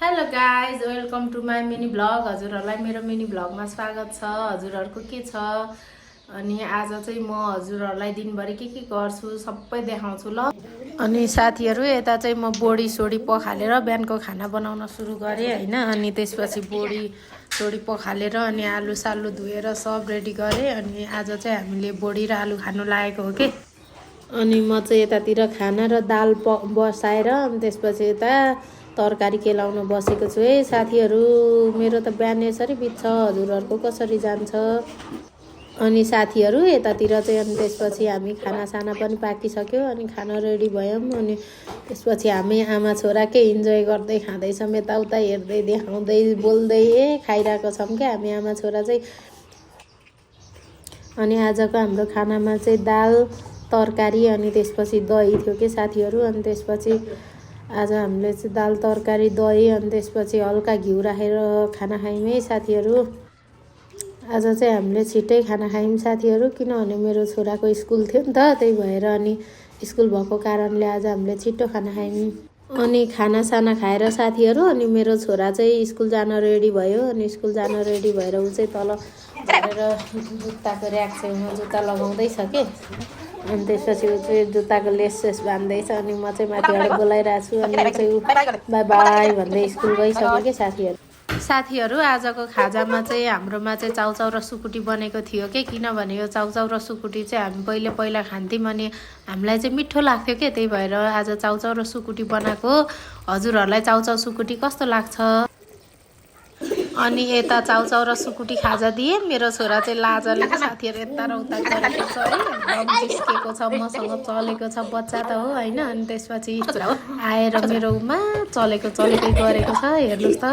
Hello guys welcome to my mini vlog. हजुरहरूलाई मेरो mini भ्लगमा स्वागत छ। हजुरहरूको के छ? अनि आज चाहिँ म हजुरहरूलाई दिनभरि के गर्छु सबै देखाउँछु ल। अनि साथीहरू यता चाहिँ म बोडी सोडी पखालेर बिहानको खाना बनाउन सुरु गरेँ हैन। अनि त्यसपछि बोडी सोडी पखालेर अनि आलु सालु धोएर सब रेडी गरेँ। अनि आज चाहिँ हामीले बोडी र आलु खानु लागेको हो के। अनि म चाहिँ यतातिर खाना र दाल बसाएर अनि त्यसपछि यता तरकारी केलाउन बसेको छु है साथीहरू। मेरो त बिहान यसरी बित्छ, हजुरहरूको कसरी जान्छ? अनि साथीहरू यतातिर चाहिँ अनि त्यसपछि हामी खानासाना पनि पाकिसक्यो अनि खाना रेडी भयौँ। अनि त्यसपछि हामी आमा छोरा के इन्जोय गर्दै खाँदैछौँ, यताउता हेर्दै देखाउँदै बोल्दै खाइरहेको छौँ क्या हामी आमा छोरा चाहिँ। अनि आजको हाम्रो खानामा चाहिँ दाल तरकारी अनि त्यसपछि दही थियो के साथीहरू। अनि त्यसपछि आज हामीले चाहिँ दाल तरकारी दही अनि त्यसपछि हल्का घिउ राखेर खाना खायौँ है साथीहरू। आज चाहिँ हामीले छिट्टै खाना खायौँ साथीहरू, किनभने मेरो छोराको स्कुल थियो नि त, त्यही भएर अनि स्कुल भएको कारणले आज हामीले छिट्टो खाना खायौँ। अनि खानासाना खाएर साथीहरू अनि मेरो छोरा चाहिँ स्कुल जान रेडी भयो। अनि स्कुल जान रेडी भएर ऊ चाहिँ तल झरेर जुत्ताको र्याक छेउमा जुत्ता लगाउँदैछ के। अनि त्यसपछि ऊ चाहिँ जुत्ताको लेस बान्दैछ अनि म चाहिँ माथिबाट बोलाइरहेको छु। अनि ऊ चाहिँ बाई बाई भन्दै स्कुल गइसक्यो कि साथीहरू। आजको खाजामा चाहिँ हाम्रोमा चाहिँ चाउचाउ र सुकुटी बनेको थियो कि, किनभने यो चाउचाउ र सुकुटी चाहिँ हामी पहिला खान्थ्यौँ अनि हामीलाई चाहिँ मिठो लाग्थ्यो क्या, त्यही भएर आज चाउचाउ र सुकुटी बनाएको। हजुरहरूलाई चाउचाउ सुकुटी कस्तो लाग्छ? अनि यता चाउचाउ र सुकुटी खाजा दिए मेरो छोरा चाहिँ लाजले साथीहरू यता र उता गरेको छ है, एकदम जिस्केको छ, मसँग चलेको छ बच्चा त हो हैन। अनि त्यसपछि आएर मेरो उमा चलेकै गरेको छ, हेर्नुहोस् त।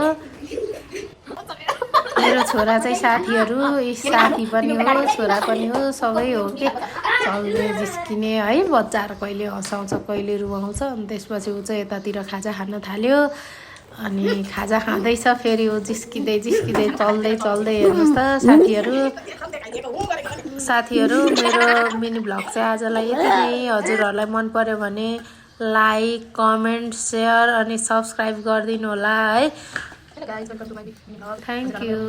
मेरो छोरा चाहिँ साथीहरू साथी पनि हो छोरा पनि हो सबै हो के, चल्ने जिस्किने है बच्चाहरू, कहिले हँसाउँछ कहिले रुवाउँछ। अनि त्यसपछि ऊ चाहिँ यतातिर खाजा खान थाल्यो। अनि खाजा खाँदैछ फेरि ऊ जिस्किँदै चल्दै हेर्नुहोस् त साथीहरू। मेरो मिनी भ्लग चाहिँ आजलाई यति नै। हजुरहरूलाई मन पर्यो भने लाइक कमेन्ट सेयर अनि सब्सक्राइब गरिदिनु होला है। Thank you.